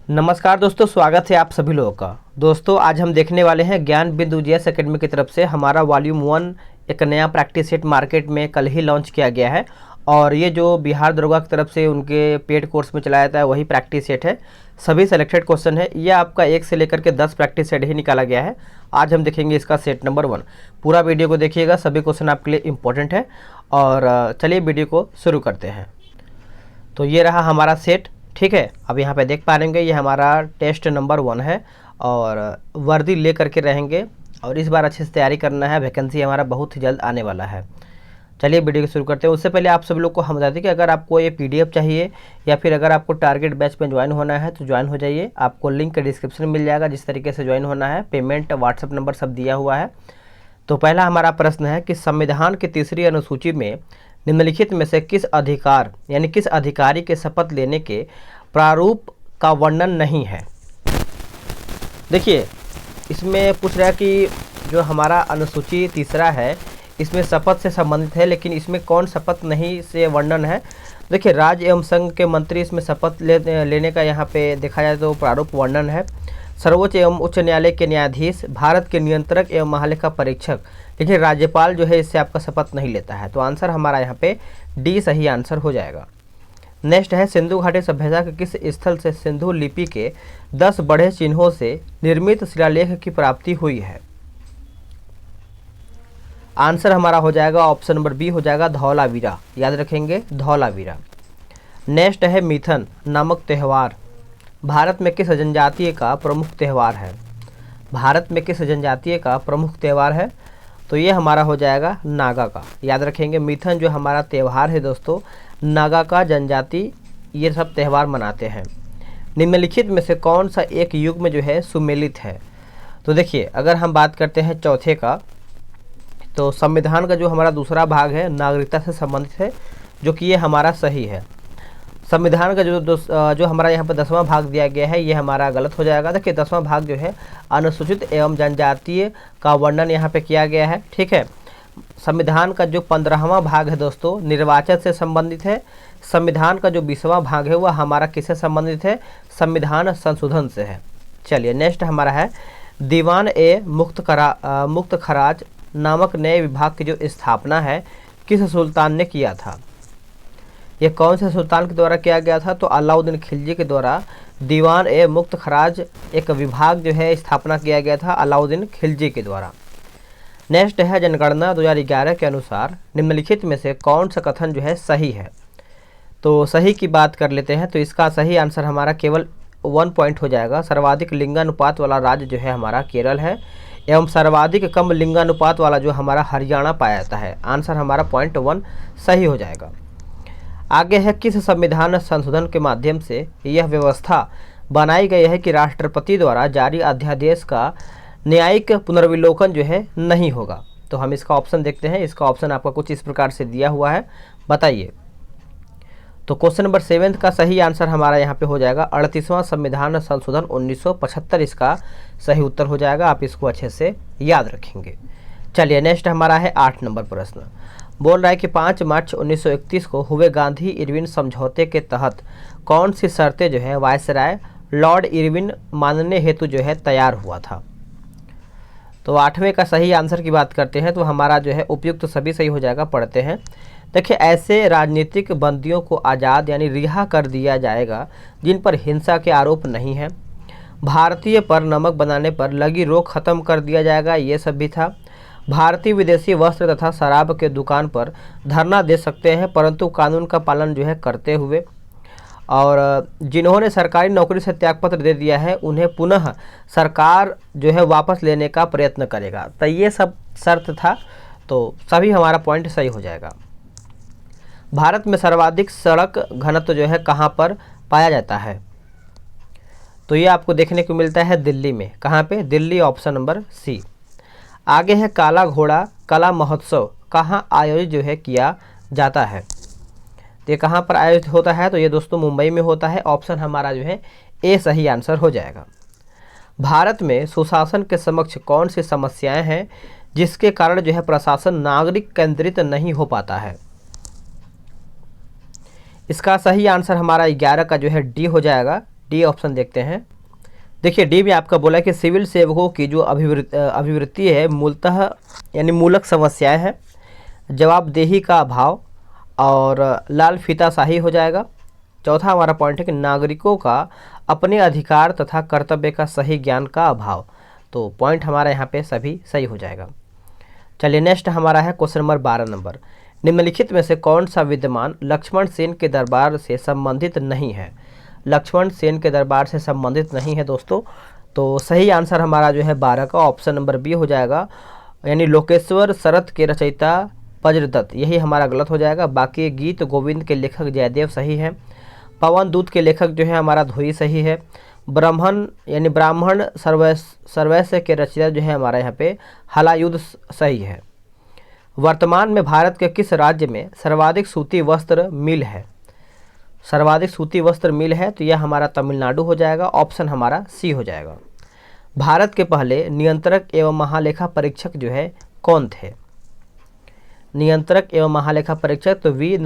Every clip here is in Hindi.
नमस्कार दोस्तों, स्वागत है आप सभी लोगों का। दोस्तों आज हम देखने वाले हैं ज्ञान बिंदु जीएस एकेडमी की तरफ से हमारा वॉल्यूम 1 एक नया प्रैक्टिस सेट मार्केट में कल ही लॉन्च किया गया है। और ये जो बिहार दरोगा की तरफ से उनके पेड कोर्स में चलाया जाता है वही प्रैक्टिस सेट है। सभी सेलेक्टेड क्वेश्चन है। ये आपका 1 से लेकर के 10 प्रैक्टिस सेट ही निकाला गया है। आज हम देखेंगे इसका सेट नंबर 1। पूरा वीडियो को देखिएगा, सभी क्वेश्चन आपके लिए इंपॉर्टेंट है। और चलिए वीडियो को शुरू करते हैं। तो ये रहा हमारा सेट, ठीक है। अब यहाँ पे देख पा रहेंगे ये हमारा टेस्ट नंबर 1 है और वर्दी ले करके रहेंगे और इस बार अच्छे से तैयारी करना है। वैकेंसी हमारा बहुत ही जल्द आने वाला है। चलिए वीडियो को शुरू करते हैं। उससे पहले आप सभी लोग को हम बता दें कि अगर आपको ये पीडीएफ चाहिए या फिर अगर आपको टारगेट बैच में ज्वाइन होना है तो ज्वाइन हो जाइए। आपको लिंक डिस्क्रिप्शन में मिल जाएगा जिस तरीके से ज्वाइन होना है। पेमेंट व्हाट्सअप नंबर सब दिया हुआ है। तो पहला हमारा प्रश्न है कि संविधान की तीसरी अनुसूची में निम्नलिखित में से किस अधिकार यानी किस अधिकारी के शपथ लेने के प्रारूप का वर्णन नहीं है। देखिए इसमें पूछ रहा है कि जो हमारा अनुसूची तीसरा है इसमें शपथ से संबंधित है, लेकिन इसमें कौन शपथ नहीं से वर्णन है। देखिए राज्य एवं संघ के मंत्री इसमें शपथ लेने का यहाँ पे देखा जाए तो प्रारूप वर्णन है। सर्वोच्च एवं उच्च न्यायालय के न्यायाधीश, भारत के नियंत्रक एवं महालेखा परीक्षक, देखिए राज्यपाल जो है इससे आपका शपथ नहीं लेता है। तो आंसर हमारा यहाँ पे डी सही आंसर हो जाएगा। नेक्स्ट है सिंधु घाटी सभ्यता के किस स्थल से सिंधु लिपि के 10 बड़े चिन्हों से निर्मित शिलालेख की प्राप्ति हुई है। आंसर हमारा हो जाएगा ऑप्शन नंबर बी हो जाएगा धौलावीरा। याद रखेंगे धौलावीरा। नेक्स्ट है मिथन नामक त्यौहार भारत में किस जनजातीय का प्रमुख त्यौहार है। भारत में किस जनजातीय का प्रमुख त्यौहार है तो ये हमारा हो जाएगा नागा का। याद रखेंगे मिथन जो हमारा त्यौहार है दोस्तों, नागा का जनजाति ये सब त्यौहार मनाते हैं। निम्नलिखित में से कौन सा एक युग में जो है सुमेलित है। तो देखिए अगर हम बात करते हैं चौथे का तो संविधान का जो हमारा दूसरा भाग है नागरिकता से संबंधित है, जो कि ये हमारा सही है। संविधान का जो हमारा यहाँ पर 10वां भाग दिया गया है ये हमारा गलत हो जाएगा। देखिए 10वां भाग जो है अनुसूचित एवं जनजातीय का वर्णन यहाँ पे किया गया है, ठीक है। संविधान का जो 15वां भाग है दोस्तों निर्वाचन से संबंधित है। संविधान का जो 20वां भाग है वह हमारा किससे संबंधित है, संविधान संशोधन से है। चलिए नेक्स्ट हमारा है दीवान ए मुक्त खराज नामक नए विभाग की जो स्थापना है किस सुल्तान ने किया था। ये कौन से सुल्तान के द्वारा किया गया था तो अलाउद्दीन खिलजी के द्वारा दीवान ए मुक्त खराज एक विभाग जो है स्थापना किया गया था अलाउद्दीन खिलजी के द्वारा। नेक्स्ट है जनगणना 2011 के अनुसार निम्नलिखित में से कौन सा कथन जो है सही है। तो सही की बात कर लेते हैं तो इसका सही आंसर हमारा केवल 1 पॉइंट हो जाएगा। सर्वाधिक लिंगानुपात वाला राज्य जो है हमारा केरल है एवं सर्वाधिक कम लिंगानुपात वाला जो हमारा हरियाणा पाया जाता है। आंसर हमारा पॉइंट 1 सही हो जाएगा। आगे है किस संविधान संशोधन के माध्यम से यह व्यवस्था बनाई गई है कि राष्ट्रपति द्वारा जारी अध्यादेश का न्यायिक पुनर्विलोकन जो है नहीं होगा। तो हम इसका ऑप्शन देखते हैं। इसका ऑप्शन आपका कुछ इस प्रकार से दिया हुआ है, बताइए। तो क्वेश्चन नंबर 7 का सही आंसर हमारा यहाँ पे हो जाएगा 38वां संविधान संशोधन 1975 इसका सही उत्तर हो जाएगा। आप इसको अच्छे से याद रखेंगे। चलिए नेक्स्ट हमारा है 8 नंबर प्रश्न। बोल रहा है कि 5 मार्च 1931 को हुए गांधी इरविन समझौते के तहत कौन सी शर्तें जो है वायसराय लॉर्ड इरविन मानने हेतु जो है तैयार हुआ था। तो 8वें का सही आंसर की बात करते हैं तो हमारा जो है उपयुक्त सभी सही हो जाएगा। पढ़ते हैं। देखिए ऐसे राजनीतिक बंदियों को आज़ाद यानी रिहा कर दिया जाएगा जिन पर हिंसा के आरोप नहीं है। भारतीय पर नमक बनाने पर लगी रोक खत्म कर दिया जाएगा, ये सब भी था। भारतीय विदेशी वस्त्र तथा शराब के दुकान पर धरना दे सकते हैं परंतु कानून का पालन जो है करते हुए। और जिन्होंने सरकारी नौकरी से त्यागपत्र दे दिया है उन्हें पुनः सरकार जो है वापस लेने का प्रयत्न करेगा। तो ये सब शर्त था, तो सभी हमारा पॉइंट सही हो जाएगा। भारत में सर्वाधिक सड़क घनत्व जो है कहाँ पर पाया जाता है तो ये आपको देखने को मिलता है दिल्ली में। कहाँ पे, दिल्ली, ऑप्शन नंबर सी। आगे है काला घोड़ा कला महोत्सव कहाँ आयोजित जो है किया जाता है। तो ये कहाँ पर आयोजित होता है तो ये दोस्तों मुंबई में होता है। ऑप्शन हमारा जो है ए सही आंसर हो जाएगा। भारत में सुशासन के समक्ष कौन सी समस्याएं हैं जिसके कारण जो है प्रशासन नागरिक केंद्रित नहीं हो पाता है। इसका सही आंसर हमारा 11 का जो है डी हो जाएगा। डी ऑप्शन देखते हैं। देखिए डी में आपका बोला है कि सिविल सेवकों की जो अभिवृत्ति है मूलतः यानी मूलक समस्याएं हैं, जवाबदेही का अभाव और लाल फीताशाही हो जाएगा। चौथा हमारा पॉइंट है कि नागरिकों का अपने अधिकार तथा कर्तव्य का सही ज्ञान का अभाव। तो पॉइंट हमारा यहाँ पे सभी सही हो जाएगा। चलिए नेक्स्ट हमारा है क्वेश्चन नंबर 12 नंबर। निम्नलिखित में से कौन सा विद्यमान लक्ष्मण सेन के दरबार से संबंधित नहीं है? लक्ष्मण सेन के दरबार से संबंधित नहीं है दोस्तों। तो सही आंसर हमारा जो है 12 का ऑप्शन नंबर बी हो जाएगा, यानी लोकेश्वर शरत के रचयिता वज्रदत्त, यही हमारा गलत हो जाएगा। बाकी गीत गोविंद के लेखक जयदेव सही है। पवन दूत के लेखक जो है हमारा धोई सही है। ब्राह्मण यानी ब्राह्मण सर्वैश्य के रचयिता जो है हमारा यहाँ पे हलायुध सही है। वर्तमान में भारत के किस राज्य में सर्वाधिक सूती वस्त्र मिल है? सर्वाधिक सूती वस्त्र मिल है तो यह हमारा तमिलनाडु हो जाएगा, ऑप्शन हमारा सी हो जाएगा। भारत के पहले नियंत्रक एवं महालेखा परीक्षक जो है कौन थे? नियंत्रक एवं महालेखा परीक्षक तो V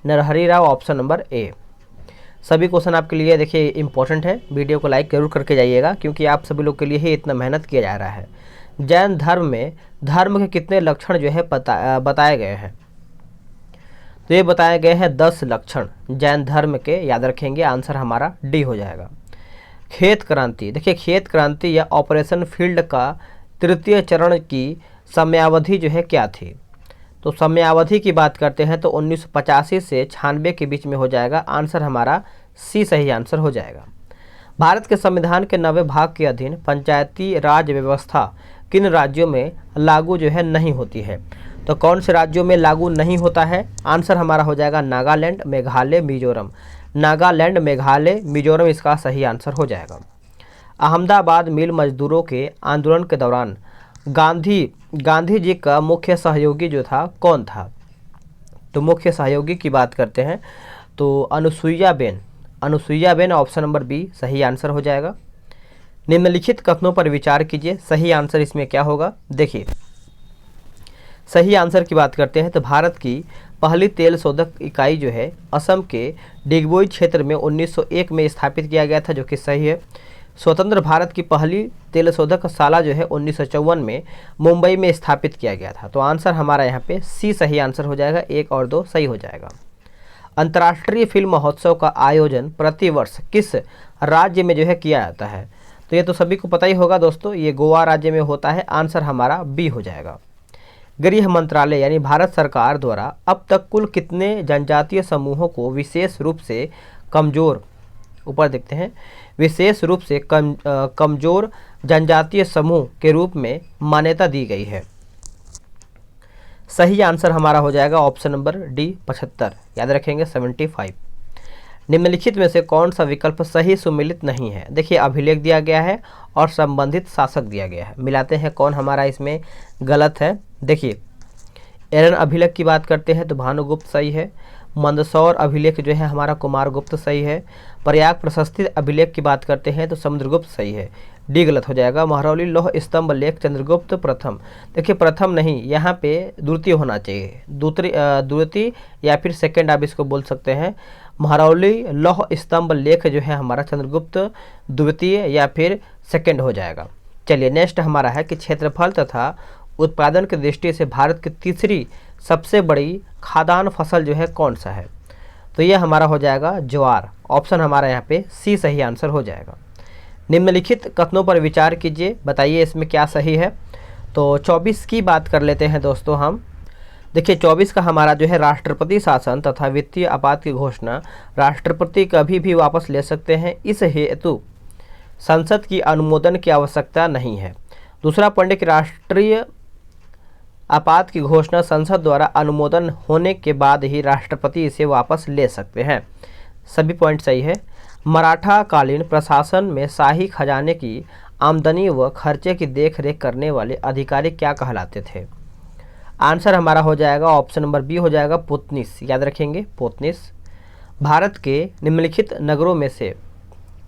Narahari Rao, option number A. सभी क्वेश्चन आपके लिए देखिए इंपॉर्टेंट है, वीडियो को लाइक जरूर करके जाइएगा क्योंकि आप सभी लोग के लिए ही इतना मेहनत किया जा रहा है। जैन धर्म में धर्म के कितने लक्षण जो है बताए गए हैं? तो ये बताए गए हैं 10 लक्षण जैन धर्म के, याद रखेंगे। आंसर हमारा डी हो जाएगा। खेत क्रांति, देखिए खेत क्रांति या ऑपरेशन फील्ड का तृतीय चरण की समयावधि जो है क्या थी? तो समयावधि की बात करते हैं तो 1985 से 96 के बीच में हो जाएगा। आंसर हमारा सी सही आंसर हो जाएगा। भारत के संविधान के 90वें भाग के अधीन पंचायती राज व्यवस्था किन राज्यों में लागू जो है नहीं होती है? तो कौन से राज्यों में लागू नहीं होता है? आंसर हमारा हो जाएगा नागालैंड, मेघालय, मिजोरम। नागालैंड, मेघालय, मिजोरम इसका सही आंसर हो जाएगा। अहमदाबाद मिल मजदूरों के आंदोलन के दौरान गांधी जी का मुख्य सहयोगी जो था कौन था? तो मुख्य सहयोगी की बात करते हैं तो Anusuya Ben, option number B सही आंसर हो जाएगा। निम्नलिखित कथनों पर विचार कीजिए, सही आंसर इसमें क्या होगा? देखिए सही आंसर की बात करते हैं तो भारत की पहली तेल शोधक इकाई जो है असम के डिगबोई क्षेत्र में 1901 में स्थापित किया गया था, जो कि सही है। स्वतंत्र भारत की पहली तेल शोधक शाला जो है 1954 में मुंबई में स्थापित किया गया था। तो आंसर हमारा यहाँ पे सी सही आंसर हो जाएगा, 1 और 2 सही हो जाएगा। अंतर्राष्ट्रीय फिल्म महोत्सव का आयोजन प्रतिवर्ष किस राज्य में जो है किया जाता है? तो ये तो सभी को पता ही होगा दोस्तों, ये गोवा राज्य में होता है। आंसर हमारा बी हो जाएगा। गृह मंत्रालय यानी भारत सरकार द्वारा अब तक कुल कितने जनजातीय समूहों को विशेष रूप से कमजोर, ऊपर देखते हैं, विशेष रूप से कमजोर जनजातीय समूह के रूप में मान्यता दी गई है? सही आंसर हमारा हो जाएगा ऑप्शन नंबर डी 75, याद रखेंगे 75। निम्नलिखित में से कौन सा विकल्प सही सुमेलित नहीं है? देखिए अभिलेख दिया गया है और संबंधित शासक दिया गया है, मिलाते हैं कौन हमारा इसमें गलत है। देखिए एरन अभिलेख की बात करते हैं तो भानुगुप्त सही है। मंदसौर अभिलेख जो है हमारा कुमारगुप्त सही है। प्रयाग प्रशस्ति अभिलेख की बात करते हैं तो समुद्रगुप्त सही है, डी गलत हो जाएगा। महरौली लौह स्तंभ लेख चंद्रगुप्त प्रथम, देखिए प्रथम नहीं, यहाँ पे द्वितीय होना चाहिए, द्वितीय या फिर सेकंड आप इसको बोल सकते हैं। महरौली लौह स्तंभ लेख जो है हमारा चंद्रगुप्त द्वितीय या फिर सेकंड हो जाएगा। चलिए नेक्स्ट हमारा है कि क्षेत्रफल तथा उत्पादन की दृष्टि से भारत की तीसरी सबसे बड़ी खाद्यान्न फसल जो है कौन सा है? तो यह हमारा हो जाएगा ज्वार, ऑप्शन हमारा यहाँ पे सी सही आंसर हो जाएगा। निम्नलिखित कथनों पर विचार कीजिए, बताइए इसमें क्या सही है। तो 24 की बात कर लेते हैं दोस्तों हम। देखिए 24 का हमारा जो है राष्ट्रपति शासन तथा वित्तीय आपात की घोषणा राष्ट्रपति कभी भी वापस ले सकते हैं, इस हेतु संसद की अनुमोदन की आवश्यकता नहीं है। दूसरा पॉइंट कि राष्ट्रीय आपात की घोषणा संसद द्वारा अनुमोदन होने के बाद ही राष्ट्रपति इसे वापस ले सकते हैं, सभी पॉइंट सही है। मराठा कालीन प्रशासन में शाही खजाने की आमदनी व खर्चे की देखरेख करने वाले अधिकारी क्या कहलाते थे? आंसर हमारा हो जाएगा ऑप्शन नंबर बी हो जाएगा पोतनीस, याद रखेंगे पोतनीस। भारत के निम्नलिखित नगरों में से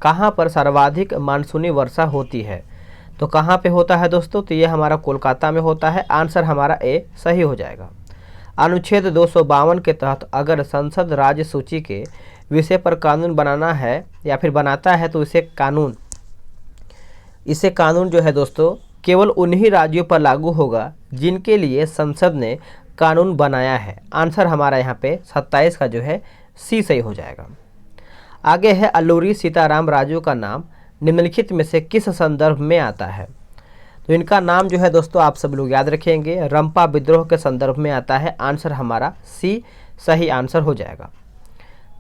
कहाँ पर सर्वाधिक मानसूनी वर्षा होती है? तो कहाँ पे होता है दोस्तों? तो ये हमारा कोलकाता में होता है, आंसर हमारा ए सही हो जाएगा। अनुच्छेद 252 के तहत अगर संसद राज्य सूची के विषय पर कानून बनाना है या फिर बनाता है तो इसे कानून जो है दोस्तों केवल उन्हीं राज्यों पर लागू होगा जिनके लिए संसद ने कानून बनाया है। आंसर हमारा यहाँ पे 27 का जो है सी सही हो जाएगा। आगे है अल्लूरी सीताराम राजू का नाम निम्नलिखित में से किस संदर्भ में आता है। तो इनका नाम जो है दोस्तों आप सब लोग याद रखेंगे, रंपा विद्रोह के संदर्भ में आता है। आंसर हमारा सी सही आंसर हो जाएगा।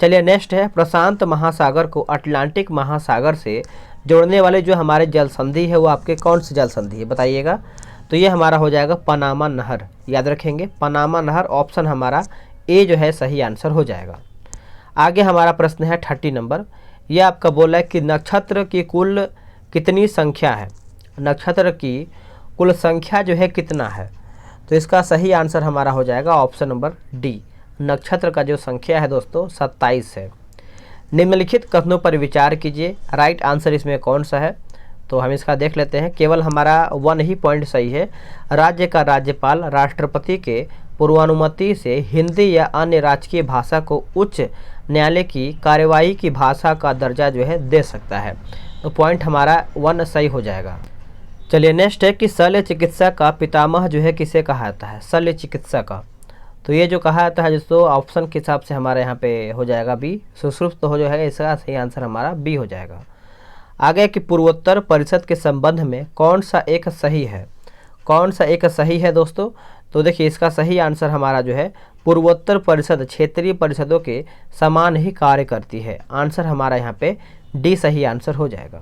चलिए नेक्स्ट है, प्रशांत महासागर को अटलांटिक महासागर से जोड़ने वाले जो हमारे जल संधि है वो आपके कौन सी जल संधि है बताइएगा। तो ये हमारा हो जाएगा पनामा नहर, याद रखेंगे पनामा नहर। ऑप्शन हमारा ए जो है सही आंसर हो जाएगा। आगे हमारा प्रश्न है 30 नंबर। यह आपका बोला है कि नक्षत्र की कुल कितनी संख्या है, नक्षत्र की कुल संख्या जो है कितना है। तो इसका सही आंसर हमारा हो जाएगा ऑप्शन नंबर डी, नक्षत्र का जो संख्या है दोस्तों 27 है। निम्नलिखित कथनों पर विचार कीजिए, राइट आंसर इसमें कौन सा है। तो हम इसका देख लेते हैं, केवल हमारा 1 ही पॉइंट सही है। राज्य का राज्यपाल राष्ट्रपति के पूर्वानुमति से हिंदी या अन्य राजकीय भाषा को उच्च न्यायालय की कार्यवाही की भाषा का दर्जा जो है दे सकता है। तो पॉइंट हमारा 1 सही हो जाएगा। चलिए नेक्स्ट है कि शल्य चिकित्सा का पितामह जो है किसे कहा जाता है, शल्य चिकित्सा का। तो ये जो कहा जाता है दोस्तों ऑप्शन के हिसाब से हमारे यहाँ पे हो जाएगा बी, सुश्रुत तो हो जाएगा, इसका सही आंसर हमारा बी हो जाएगा। आगे कि पूर्वोत्तर परिषद के संबंध में कौन सा एक सही है, कौन सा एक सही है दोस्तों। तो देखिए इसका सही आंसर हमारा जो है पूर्वोत्तर परिषद क्षेत्रीय परिषदों के समान ही कार्य करती है। आंसर हमारा यहाँ पे डी सही आंसर हो जाएगा।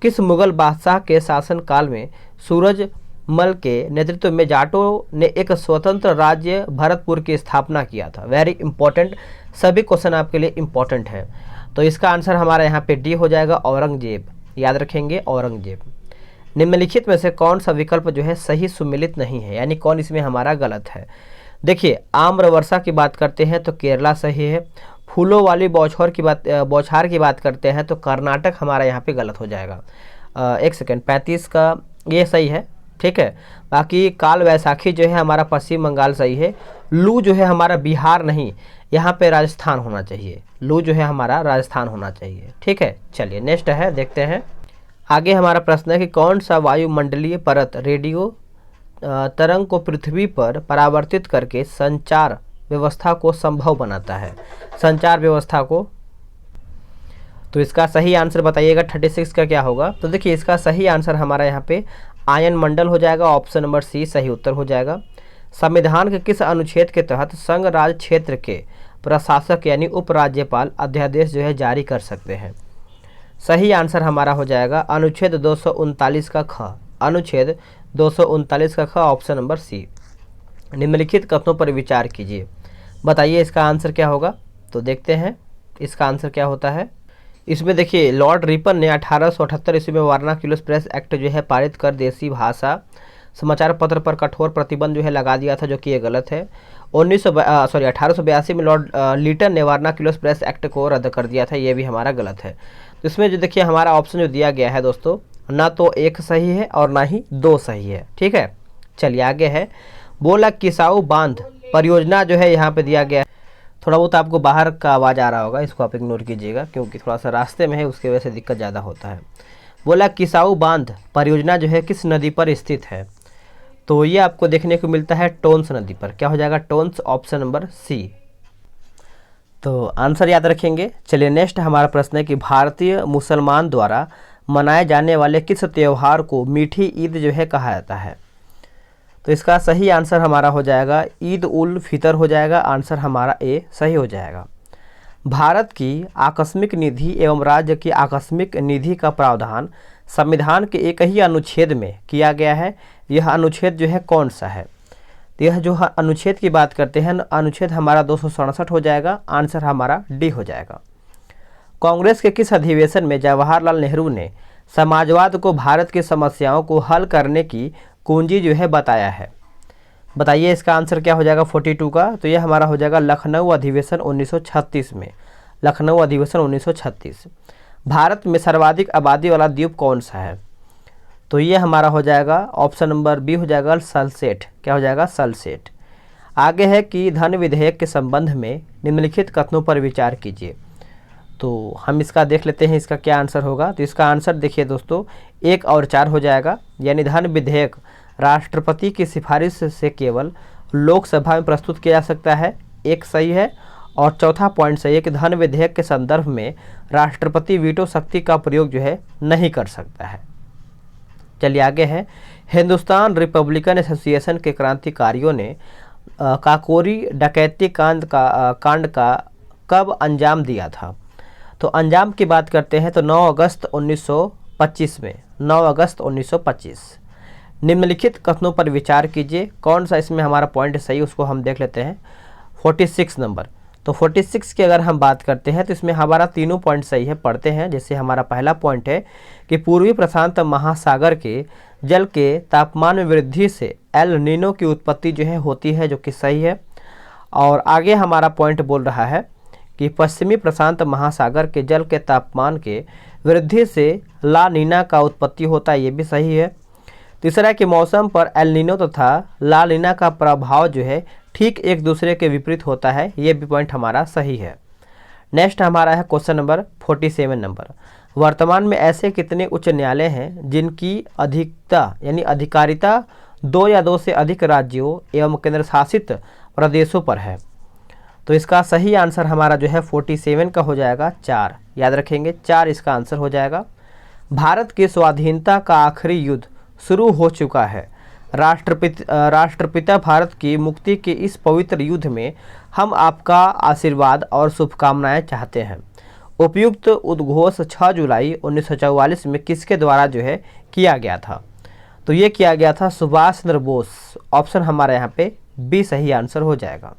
किस मुगल बादशाह के शासनकाल में सूरजमल के नेतृत्व में जाटों ने एक स्वतंत्र राज्य भरतपुर की स्थापना किया था। वेरी इंपॉर्टेंट, सभी क्वेश्चन आपके लिए इंपॉर्टेंट है। तो इसका आंसर हमारा यहाँ पे डी हो जाएगा, औरंगजेब, याद रखेंगे औरंगजेब। निम्नलिखित में से कौन सा विकल्प जो है सही सुमिलित नहीं है, यानी कौन इसमें हमारा गलत है। देखिए आम्र वर्षा की बात करते हैं तो केरला सही है। फूलों वाली बौछार की बात करते हैं तो कर्नाटक हमारा यहाँ पे गलत हो जाएगा। एक सेकेंड, 35 का ये सही है, ठीक है। बाकी काल वैसाखी जो है हमारा पश्चिम बंगाल सही है। लू जो है हमारा बिहार नहीं, यहाँ पे राजस्थान होना चाहिए। लू जो है हमारा राजस्थान होना चाहिए, ठीक है। चलिए नेक्स्ट है, देखते हैं आगे हमारा प्रश्न है कि कौन सा वायुमंडलीय परत रेडियो तरंग को पृथ्वी पर परावर्तित करके संचार व्यवस्था को संभव बनाता है, संचार व्यवस्था को। तो इसका सही आंसर बताइएगा 36 का क्या होगा। तो देखिए इसका सही आंसर हमारा यहाँ पे आयन मंडल हो जाएगा। ऑप्शन नंबर सी सही उत्तर हो जाएगा। संविधान के किस अनुच्छेद के तहत संघ राज्य क्षेत्र के प्रशासक यानी उपराज्यपाल अध्यादेश जो है जारी कर सकते हैं। सही आंसर हमारा हो जाएगा अनुच्छेद 239 का ख, अनुच्छेद 239 का ख, ऑप्शन नंबर सी। निम्नलिखित कथनों पर विचार कीजिए, बताइए इसका आंसर क्या होगा। तो देखते हैं इसका आंसर क्या होता है। इसमें देखिए लॉर्ड रिपन ने 1878 ईस्वी में वर्नाक्युलर प्रेस एक्ट जो है पारित कर देसी भाषा समाचार पत्र पर कठोर प्रतिबंध जो है लगा दिया था, जो कि ये गलत है। 1882 में लॉर्ड लीटन ने वर्नाक्युलर प्रेस एक्ट को रद्द कर दिया था, ये भी हमारा गलत है। तो इसमें जो देखिए हमारा ऑप्शन जो दिया गया है दोस्तों, ना तो एक सही है और ना ही दो सही है, ठीक है। चलिए आगे है, बोला किसाऊ बांध परियोजना जो है यहाँ पे दिया गया है। थोड़ा बहुत आपको बाहर का आवाज़ आ रहा होगा, इसको आप इग्नोर कीजिएगा क्योंकि थोड़ा सा रास्ते में है, उसकी वजह से दिक्कत ज़्यादा होता है। बोला किसाऊ बांध परियोजना जो है किस नदी पर स्थित है। तो ये आपको देखने को मिलता है टोन्स नदी पर। क्या हो जाएगा टोन्स, ऑप्शन नंबर सी। तो आंसर याद रखेंगे। चलिए नेक्स्ट हमारा प्रश्न है कि भारतीय मुसलमान द्वारा मनाए जाने वाले किस त्यौहार को मीठी ईद जो है कहा जाता है। तो इसका सही आंसर हमारा हो जाएगा ईद उल फितर हो जाएगा। आंसर हमारा ए सही हो जाएगा। भारत की आकस्मिक निधि एवं राज्य की आकस्मिक निधि का प्रावधान संविधान के एक ही अनुच्छेद में किया गया है। यह अनुच्छेद जो है कौन सा है। तो यह जो अनुच्छेद की बात करते हैं, अनुच्छेद हमारा 267 हो जाएगा। आंसर हमारा डी हो जाएगा। कांग्रेस के किस अधिवेशन में जवाहरलाल नेहरू ने समाजवाद को भारत की समस्याओं को हल करने की कुंजी जो है बताया है। बताइए इसका आंसर क्या हो जाएगा 42 का। तो यह हमारा हो जाएगा लखनऊ अधिवेशन 1936 में, लखनऊ अधिवेशन 1936। भारत में सर्वाधिक आबादी वाला द्वीप कौन सा है। तो ये हमारा हो जाएगा ऑप्शन नंबर बी हो जाएगा सलसेट। क्या हो जाएगा सलसेट। आगे है कि धन विधेयक के संबंध में निम्नलिखित कथनों पर विचार कीजिए। तो हम इसका देख लेते हैं इसका क्या आंसर होगा। तो इसका आंसर देखिए दोस्तों 1 और 4 हो जाएगा, यानी धन विधेयक राष्ट्रपति की सिफारिश से केवल लोकसभा में प्रस्तुत किया जा सकता है, एक सही है। और चौथा पॉइंट सही है कि धन विधेयक के संदर्भ में राष्ट्रपति वीटो शक्ति का प्रयोग जो है नहीं कर सकता है। चलिए आगे है, हिंदुस्तान रिपब्लिकन एसोसिएशन के क्रांतिकारियों ने काकोरी डकैती कांड का कब अंजाम दिया था। तो अंजाम की बात करते हैं तो 9 अगस्त 1925 में, 9 अगस्त 1925। निम्नलिखित कथनों पर विचार कीजिए, कौन सा इसमें हमारा पॉइंट सही उसको हम देख लेते हैं। 46 नंबर, तो 46 की अगर हम बात करते हैं तो इसमें हमारा तीनों पॉइंट सही है, पढ़ते हैं। जैसे हमारा पहला पॉइंट है कि पूर्वी प्रशांत महासागर के जल के तापमान में वृद्धि से एल नीनो की उत्पत्ति जो है होती है, जो कि सही है। और आगे हमारा पॉइंट बोल रहा है कि पश्चिमी प्रशांत महासागर के जल के तापमान के वृद्धि से ला नीना का उत्पत्ति होता है, ये भी सही है। तीसरा कि मौसम पर एल नीनो तथा ला नीना का प्रभाव जो है ठीक एक दूसरे के विपरीत होता है, ये भी पॉइंट हमारा सही है। नेक्स्ट हमारा है क्वेश्चन नंबर 47 नंबर, वर्तमान में ऐसे कितने उच्च न्यायालय हैं जिनकी अधिकता यानी अधिकारिता 2 या 2 से अधिक राज्यों एवं केंद्र शासित प्रदेशों पर है। तो इसका सही आंसर हमारा जो है 47 का हो जाएगा 4, याद रखेंगे 4 इसका आंसर हो जाएगा। भारत की स्वाधीनता का आखिरी युद्ध शुरू हो चुका है। राष्ट्रपिता भारत की मुक्ति के इस पवित्र युद्ध में हम आपका आशीर्वाद और शुभकामनाएं चाहते हैं। उपयुक्त उद्घोष 6 जुलाई 1944 में किसके द्वारा जो है किया गया था। तो ये किया गया था सुभाष चंद्र बोस। ऑप्शन हमारा यहाँ पे बी सही आंसर हो जाएगा।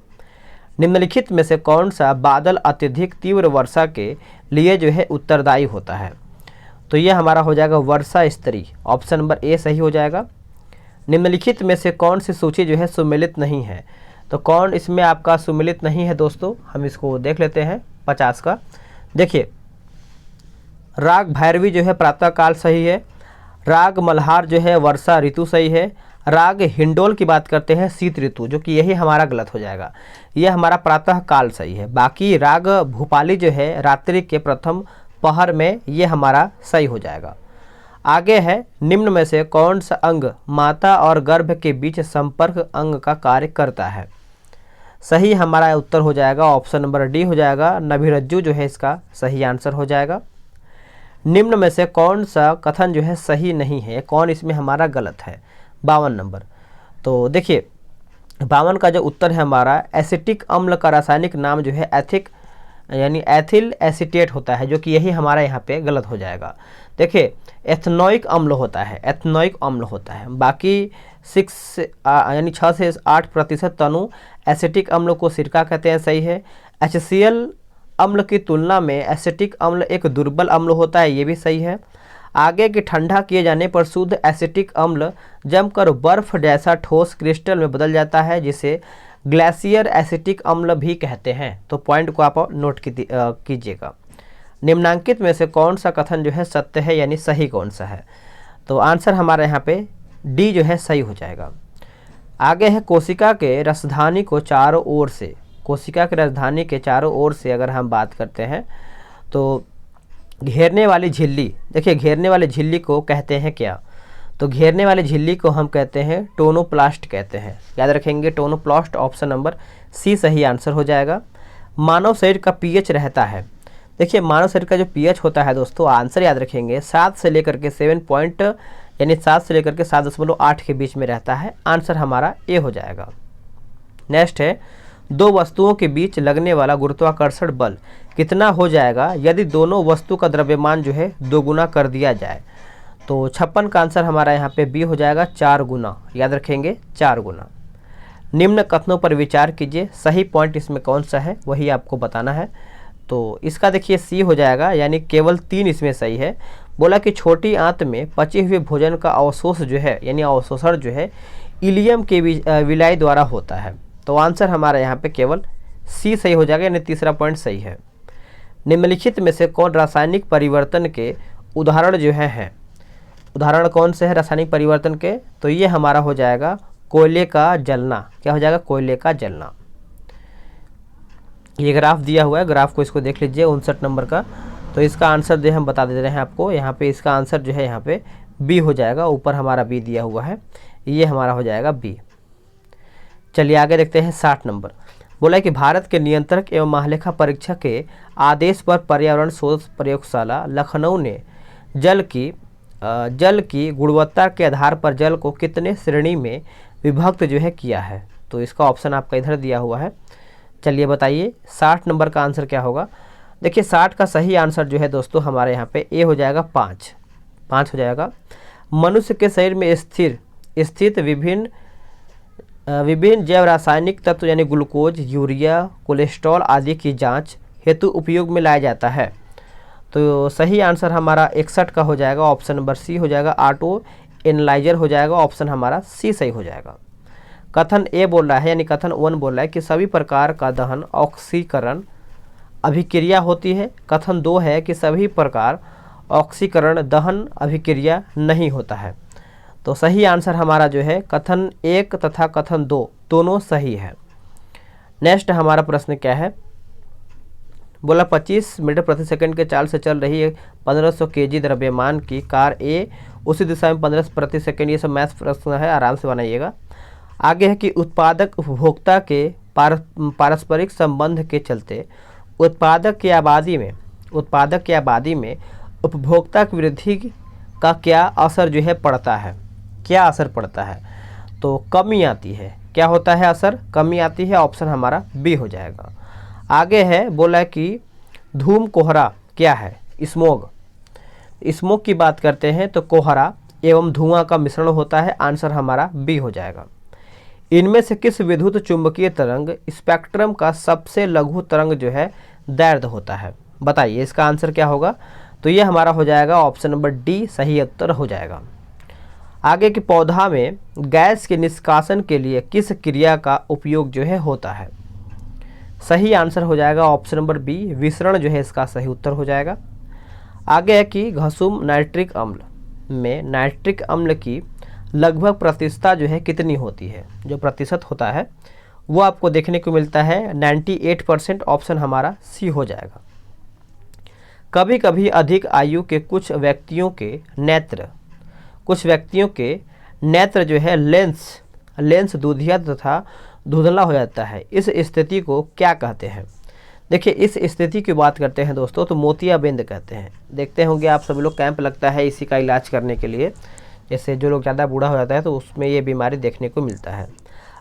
निम्नलिखित में से कौन सा बादल अत्यधिक तीव्र वर्षा के लिए जो है उत्तरदायी होता है। तो ये हमारा हो जाएगा वर्षा स्तरी, ऑप्शन नंबर ए सही हो जाएगा। निम्नलिखित में से कौन सी सूची जो है सुमेलित नहीं है। तो कौन इसमें आपका सुमेलित नहीं है दोस्तों, हम इसको देख लेते हैं 50 का। देखिए राग भैरवी जो है प्रातःकाल सही है, राग मल्हार जो है वर्षा ऋतु सही है, राग हिंडोल की बात करते हैं शीत ऋतु, जो कि यही हमारा गलत हो जाएगा, ये हमारा प्रातः काल सही है। बाकी राग भूपाली जो है रात्रि के प्रथम पहर में, ये हमारा सही हो जाएगा। आगे है, निम्न में से कौन सा अंग माता और गर्भ के बीच संपर्क अंग का कार्य करता है। सही हमारा उत्तर हो जाएगा ऑप्शन नंबर डी हो जाएगा, नभिरज्जु जो है इसका सही आंसर हो जाएगा। निम्न में से कौन सा कथन जो है सही नहीं है, कौन इसमें हमारा गलत है। 52 नंबर, तो देखिए 52 का जो उत्तर है हमारा, एसिटिक अम्ल का रासायनिक नाम जो है एथिक यानी एथिल एसिटेट होता है, जो कि यही हमारा यहाँ पे गलत हो जाएगा। देखिए एथनोइक अम्ल होता है, एथनोइक अम्ल होता है। बाकी 6 से 8% तनु एसिटिक अम्ल को सिरका कहते हैं, सही है। HCl अम्ल की तुलना में एसिटिक अम्ल एक दुर्बल अम्ल होता है, ये भी सही है। आगे कि ठंडा किए जाने पर शुद्ध एसिटिक अम्ल जमकर बर्फ जैसा ठोस क्रिस्टल में बदल जाता है, जिसे ग्लेशियर एसिटिक अम्ल भी कहते हैं। तो पॉइंट को आप नोट कीजिएगा। निम्नांकित में से कौन सा कथन जो है सत्य है, यानी सही कौन सा है। तो आंसर हमारे यहाँ पे डी जो है सही हो जाएगा। आगे है, कोशिका के राजधानी को चारों ओर से, कोशिका के राजधानी के चारों ओर से अगर हम बात करते हैं तो घेरने वाली झिल्ली, देखिए घेरने वाली झिल्ली को कहते हैं क्या। तो घेरने वाली झिल्ली को हम कहते हैं टोनोप्लास्ट कहते हैं, याद रखेंगे टोनोप्लास्ट, ऑप्शन नंबर सी सही आंसर हो जाएगा। मानव शरीर का पीएच रहता है, देखिए मानव शरीर का जो पीएच होता है दोस्तों, आंसर याद रखेंगे 7 से लेकर के 7 पॉइंट यानी 7 से लेकर के 7.8 के बीच में रहता है, आंसर हमारा ए हो जाएगा। नेक्स्ट है, दो वस्तुओं के बीच लगने वाला गुरुत्वाकर्षण बल कितना हो जाएगा यदि दोनों वस्तु का द्रव्यमान जो है 2 गुना कर दिया जाए। तो 56 का आंसर हमारा यहाँ पे बी हो जाएगा, 4 गुना, याद रखेंगे 4 गुना। निम्न कथनों पर विचार कीजिए, सही पॉइंट इसमें कौन सा है वही आपको बताना है। तो इसका देखिए सी हो जाएगा, यानी केवल 3 इसमें सही है। बोला कि छोटी आंत में पचे हुए भोजन का अवशोष जो है यानी अवशोषण जो है इलियम के विलाई द्वारा होता है। तो आंसर हमारा यहाँ पे केवल सी सही हो जाएगा, यानी तीसरा पॉइंट सही है। निम्नलिखित में से कौन रासायनिक परिवर्तन के उदाहरण जो है उदाहरण कौन से है रासायनिक परिवर्तन के। तो ये हमारा हो जाएगा कोयले का जलना, क्या हो जाएगा कोयले का जलना। ये ग्राफ दिया हुआ है, ग्राफ को इसको देख लीजिए 59 नंबर का। तो इसका आंसर जो है हम बता दे रहे हैं आपको, यहाँ पे इसका आंसर जो है यहाँ पे बी हो जाएगा। ऊपर हमारा बी दिया हुआ है, ये हमारा हो जाएगा बी। चलिए आगे देखते हैं 60 नंबर। बोला है कि भारत के नियंत्रक एवं महालेखा परीक्षक के आदेश पर पर्यावरण शोध प्रयोगशाला लखनऊ ने जल की गुणवत्ता के आधार पर जल को कितने श्रेणी में विभक्त जो है किया है। तो इसका ऑप्शन आपका इधर दिया हुआ है। चलिए बताइए 60 नंबर का आंसर क्या होगा। देखिए 60 का सही आंसर जो है दोस्तों हमारे यहाँ पे ए हो जाएगा, 5 हो जाएगा। मनुष्य के शरीर में स्थित विभिन्न जैव रासायनिक तत्व यानी ग्लूकोज, यूरिया, कोलेस्ट्रॉल आदि की जांच हेतु उपयोग में लाया जाता है। तो सही आंसर हमारा 61 का हो जाएगा, ऑप्शन नंबर सी हो जाएगा। ऑटो एनालाइजर हो जाएगा, ऑप्शन हमारा सी सही हो जाएगा। कथन ए बोल रहा है यानी कथन 1 बोल रहा है कि सभी प्रकार का दहन ऑक्सीकरण अभिक्रिया होती है। कथन 2 है कि सभी प्रकार ऑक्सीकरण दहन अभिक्रिया नहीं होता है। तो सही आंसर हमारा जो है कथन 1 तथा कथन 2 दोनों सही है। नेक्स्ट हमारा प्रश्न क्या है। बोला 25 मीटर प्रति सेकंड के चाल से चल रही 1500 केजी द्रव्यमान की कार ए उसी दिशा में 15 प्रति सेकंड, ये सब मैथ प्रश्न है, आराम से बनाइएगा। आगे है कि उत्पादक उपभोक्ता के पारस्परिक संबंध के चलते उत्पादक की आबादी में उपभोक्ता की वृद्धि का क्या असर जो है पड़ता है, क्या असर पड़ता है। तो कमी आती है, क्या होता है असर, कमी आती है, ऑप्शन हमारा बी हो जाएगा। आगे है बोला कि धूम कोहरा क्या है, स्मोक की बात करते हैं तो कोहरा एवं धुआं का मिश्रण होता है, आंसर हमारा बी हो जाएगा। इनमें से किस विद्युत चुंबकीय तरंग स्पेक्ट्रम का सबसे लघु तरंग जो है दैर्ध्य होता है, बताइए इसका आंसर क्या होगा। तो ये हमारा हो जाएगा ऑप्शन नंबर डी सही उत्तर हो जाएगा। आगे के पौधा में गैस के निष्कासन के लिए किस क्रिया का उपयोग जो है होता है, सही आंसर हो जाएगा ऑप्शन नंबर बी विसरण जो है इसका सही उत्तर हो जाएगा। आगे है कि घसुम नाइट्रिक अम्ल में नाइट्रिक अम्ल की लगभग प्रतिशतता जो है कितनी होती है, जो प्रतिशत होता है वो आपको देखने को मिलता है 98%, ऑप्शन हमारा सी हो जाएगा। कभी कभी अधिक आयु के कुछ व्यक्तियों के नेत्र जो है लेंस दूधिया तथा धुंधला हो जाता है, इस स्थिति को क्या कहते हैं। देखिए इस स्थिति की बात करते हैं दोस्तों तो मोतियाबिंद कहते हैं। देखते होंगे आप सभी लोग कैंप लगता है इसी का इलाज करने के लिए, जैसे जो लोग ज़्यादा बूढ़ा हो जाता है तो उसमें ये बीमारी देखने को मिलता है।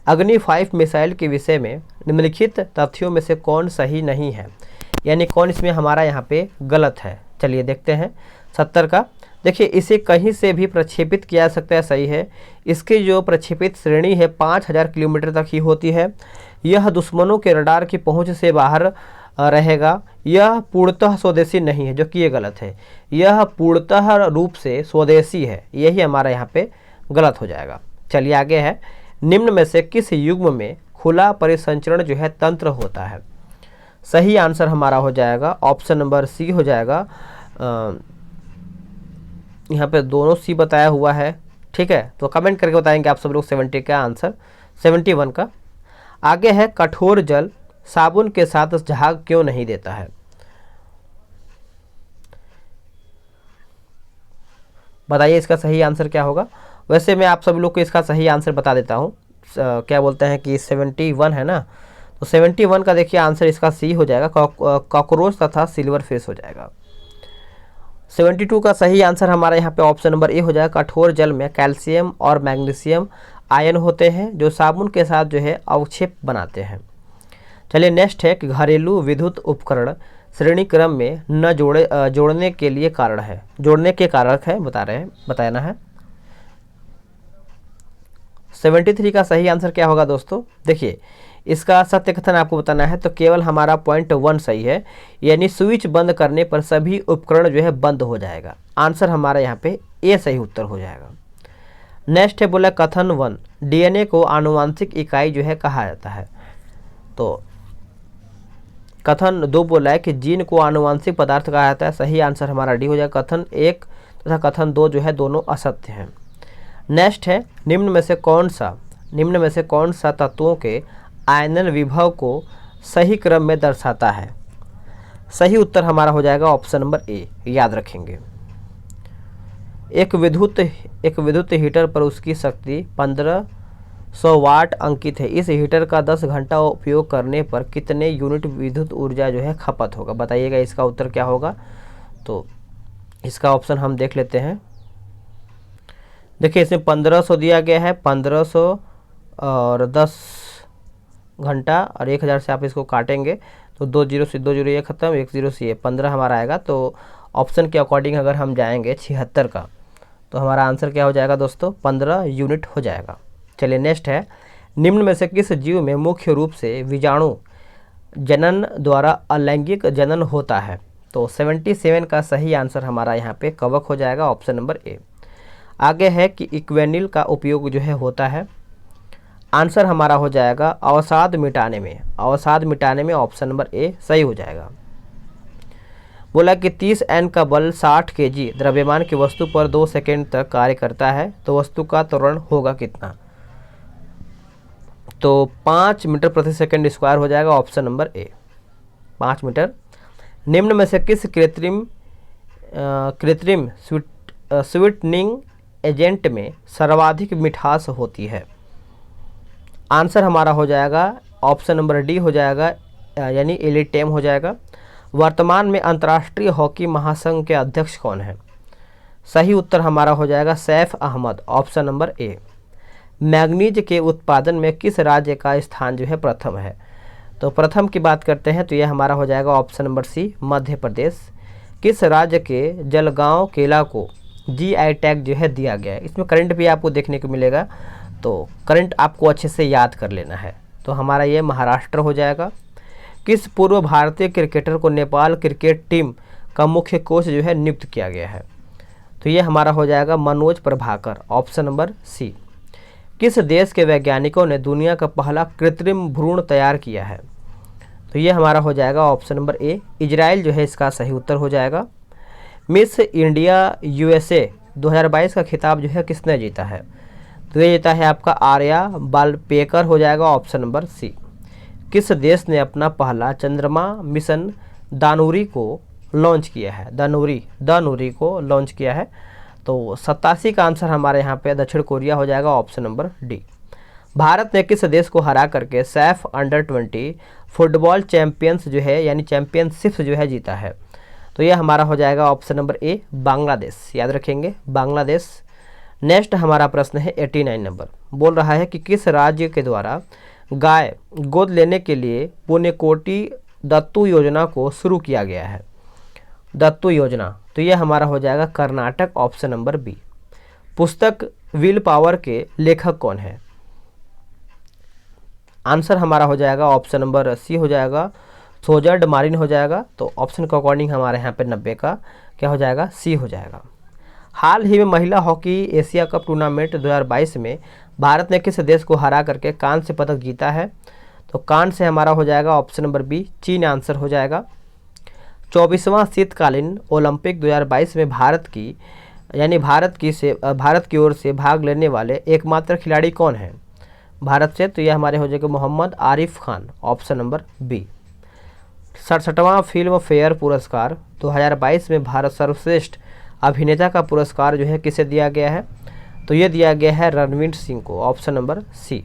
अग्नि 5 मिसाइल के विषय में निम्नलिखित तथ्यों में से कौन सही नहीं है, यानी कौन इसमें हमारा यहाँ पे गलत है। चलिए देखते हैं 70 का। देखिए इसे कहीं से भी प्रक्षेपित किया जा सकता है, सही है। इसकी जो प्रक्षेपित श्रेणी है 5000 किलोमीटर तक ही होती है। यह दुश्मनों के रडार की पहुंच से बाहर रहेगा। यह पूर्णतः स्वदेशी नहीं है, जो कि ये गलत है। यह पूर्णतः रूप से स्वदेशी है, यही हमारा यहाँ पे गलत हो जाएगा। चलिए आगे है, निम्न में से किस युग्म में खुला परिसंचरण जो है तंत्र होता है, सही आंसर हमारा हो जाएगा ऑप्शन नंबर सी हो जाएगा। यहाँ पे दोनों सी बताया हुआ है, ठीक है, तो कमेंट करके बताएंगे आप सब लोग 70 का आंसर, 71 का। आगे है कठोर जल साबुन के साथ झाग क्यों नहीं देता है, बताइए इसका सही आंसर क्या होगा। वैसे मैं आप सब लोग को इसका सही आंसर बता देता हूँ। क्या बोलते हैं कि 71 है ना, तो 71 का देखिए आंसर इसका सी हो जाएगा, कॉकरोच तथा सिल्वर फिश हो जाएगा। 72 का सही आंसर हमारा यहाँ पे ऑप्शन नंबर ए हो जाएगा। कठोर जल में कैल्शियम और मैग्नीशियम आयन होते हैं जो साबुन के साथ जो है अवक्षेप बनाते हैं। चलिए नेक्स्ट है कि घरेलू विद्युत उपकरण श्रेणी क्रम में न जोड़ने के लिए कारण है, जोड़ने के कारक है बताना है। 73 का सही आंसर क्या होगा दोस्तों, देखिए इसका सत्य कथन आपको बताना है, तो केवल हमारा पॉइंट 1 सही है, यानी स्विच बंद करने पर सभी उपकरण जो है बंद हो जाएगा, आंसर हमारा यहाँ पे ए सही उत्तर हो जाएगा। नेक्स्ट है बोला कथन 1 डीएनए को आनुवांशिक इकाई जो है कहा जाता है, तो कथन 2 बोला है कि जीन को आनुवांशिक पदार्थ कहा जाता है, सही आंसर हमारा डी हो जाएगा। कथन 1 तथा कथन 2 जो है दोनों असत्य हैं। नेक्स्ट है निम्न में से कौन सा तत्वों के आयनन विभव को सही क्रम में दर्शाता है? सही उत्तर हमारा हो जाएगा ऑप्शन नंबर ए, याद रखेंगे। एक विद्युत हीटर पर उसकी शक्ति 1500 वाट अंकित है। इस हीटर का 10 घंटा उपयोग करने पर कितने यूनिट विद्युत ऊर्जा जो है खपत होगा? बताइएगा इसका उत्तर क्या होगा। तो इसका ऑप्शन हम देख लेते हैं। देखिए इसमें 1500 दिया गया है, 1500 और 10 घंटा और 1000 से आप इसको काटेंगे तो 2 जीरो से 2 जीरो ये खत्म, 1 जीरो से ये 15 हमारा आएगा। तो ऑप्शन के अकॉर्डिंग अगर हम जाएंगे 76 का, तो हमारा आंसर क्या हो जाएगा दोस्तों? 15 यूनिट हो जाएगा। चलिए नेक्स्ट है, निम्न में से किस जीव में मुख्य रूप से बीजाणु जनन द्वारा अलैंगिक जनन होता है? तो 77 का सही आंसर हमारा यहाँ पे कवक हो जाएगा, ऑप्शन नंबर ए। आगे है कि इक्वेनिल का उपयोग जो है होता है, आंसर हमारा हो जाएगा अवसाद मिटाने में। अवसाद मिटाने में ऑप्शन नंबर ए सही हो जाएगा। बोला कि 30 N का बल 60 kg द्रव्यमान की वस्तु पर 2 सेकेंड तक कार्य करता है, तो वस्तु का त्वरण होगा कितना? तो 5 मीटर प्रति सेकेंड स्क्वायर हो जाएगा, ऑप्शन नंबर ए, 5 मीटर। निम्न में से किस कृत्रिम स्वीटनिंग एजेंट में सर्वाधिक मिठास होती है? आंसर हमारा हो जाएगा ऑप्शन नंबर डी हो जाएगा, यानी इलिटेम हो जाएगा। वर्तमान में अंतर्राष्ट्रीय हॉकी महासंघ के अध्यक्ष कौन है? सही उत्तर हमारा हो जाएगा Saif Ahmed, option number A. Manganese के उत्पादन में किस राज्य का स्थान जो है प्रथम है? तो प्रथम की बात करते हैं तो यह हमारा हो जाएगा ऑप्शन नंबर सी, मध्य प्रदेश। किस राज्य के जलगांव केला को GI टैग जो है दिया गया है? इसमें करंट भी आपको देखने को मिलेगा, तो करंट आपको अच्छे से याद कर लेना है। तो हमारा ये महाराष्ट्र हो जाएगा। किस पूर्व भारतीय क्रिकेटर को नेपाल क्रिकेट टीम का मुख्य कोच जो है नियुक्त किया गया है? तो ये हमारा हो जाएगा Manoj Prabhakar, option number C. किस देश के वैज्ञानिकों ने दुनिया का पहला कृत्रिम भ्रूण तैयार किया है? तो ये हमारा हो जाएगा ऑप्शन नंबर ए, इजराइल जो है इसका सही उत्तर हो जाएगा। मिस इंडिया USA 2022 का खिताब जो है किसने जीता है? तो ये जीता है आपका आर्या बालपेकर हो जाएगा, ऑप्शन नंबर सी। किस देश ने अपना पहला चंद्रमा मिशन दानुरी को लॉन्च किया है? दानुरी को लॉन्च किया है। तो 87 का आंसर हमारे यहाँ पे दक्षिण कोरिया हो जाएगा, ऑप्शन नंबर डी। भारत ने किस देश को हरा करके सैफ अंडर-20 फुटबॉल चैंपियंस जो है यानी चैंपियनशिप जो है जीता है? तो यह हमारा हो जाएगा ऑप्शन नंबर ए, बांग्लादेश, याद रखेंगे बांग्लादेश। नेक्स्ट हमारा प्रश्न है 89 नंबर, बोल रहा है कि किस राज्य के द्वारा गाय गोद लेने के लिए पुण्यकोटि दत्तू योजना को शुरू किया गया है? दत्तू योजना, तो यह हमारा हो जाएगा कर्नाटक, ऑप्शन नंबर बी। पुस्तक विल पावर के लेखक कौन है? आंसर हमारा हो जाएगा ऑप्शन नंबर सी हो जाएगा, सोजर्ड मारिन हो जाएगा। तो ऑप्शन के अकॉर्डिंग हमारे यहाँ पे 90 का क्या हो जाएगा? सी हो जाएगा। हाल ही में महिला हॉकी एशिया कप टूर्नामेंट 2022 में भारत ने किस देश को हरा करके कांस्य पदक जीता है? तो कांस्य से हमारा हो जाएगा ऑप्शन नंबर बी, चीन आंसर हो जाएगा। 24वां शीतकालीन ओलंपिक 2022 में भारत की ओर से भाग लेने वाले एकमात्र खिलाड़ी कौन है भारत से? तो यह हमारे हो जाएगा Mohammad Arif Khan, option number B. 67वां फिल्म फेयर पुरस्कार 2022 में भारत सर्वश्रेष्ठ अभिनेता का पुरस्कार जो है किसे दिया गया है? तो ये दिया गया है रणवीर सिंह को, ऑप्शन नंबर सी।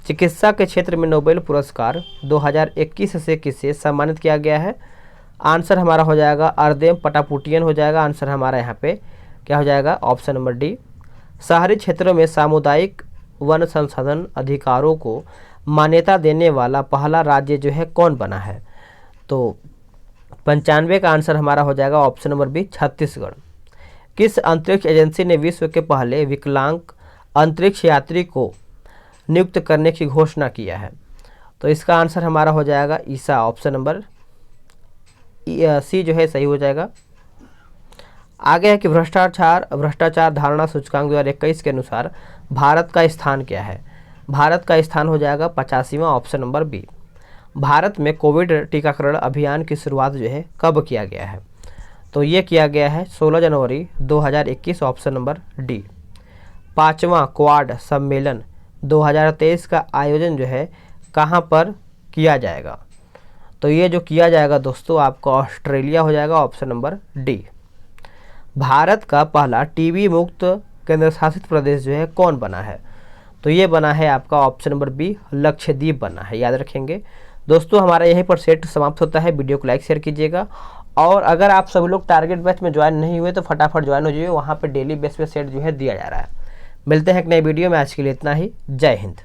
चिकित्सा के क्षेत्र में नोबेल पुरस्कार 2021 से किसे सम्मानित किया गया है? आंसर हमारा हो जाएगा अर्देम पटापुटियन हो जाएगा। आंसर हमारा यहाँ पे क्या हो जाएगा? Option number D. शहरी क्षेत्रों में सामुदायिक वन संसाधन अधिकारों को मान्यता देने वाला पहला राज्य जो है कौन बना है? तो 95 का आंसर हमारा हो जाएगा ऑप्शन नंबर बी, छत्तीसगढ़। किस अंतरिक्ष एजेंसी ने विश्व के पहले विकलांग अंतरिक्ष यात्री को नियुक्त करने की घोषणा किया है? तो इसका आंसर हमारा हो जाएगा ईसा, ऑप्शन नंबर सी जो है सही हो जाएगा। आगे है कि भ्रष्टाचार धारणा सूचकांक 2021 के अनुसार भारत का स्थान क्या है? भारत का स्थान हो जाएगा 85वां, ऑप्शन नंबर बी। भारत में कोविड टीकाकरण अभियान की शुरुआत जो है कब किया गया है? तो ये किया गया है 16 जनवरी 2021, ऑप्शन नंबर डी। 5वां क्वाड सम्मेलन 2023 का आयोजन जो है कहाँ पर किया जाएगा? तो ये जो किया जाएगा दोस्तों आपका ऑस्ट्रेलिया हो जाएगा, ऑप्शन नंबर डी। भारत का पहला टीबी मुक्त केंद्र शासित प्रदेश जो है कौन बना है? तो ये बना है आपका ऑप्शन नंबर बी, लक्षद्वीप बना है, याद रखेंगे। दोस्तों हमारा यहीं पर सेट समाप्त होता है। वीडियो को लाइक शेयर कीजिएगा, और अगर आप सभी लोग टारगेट बैच में ज्वाइन नहीं हुए तो फटाफट ज्वाइन हो जाइए, वहाँ पे डेली बेस पे सेट जो है दिया जा रहा है। मिलते हैं एक नई वीडियो में, आज के लिए इतना ही। जय हिंद।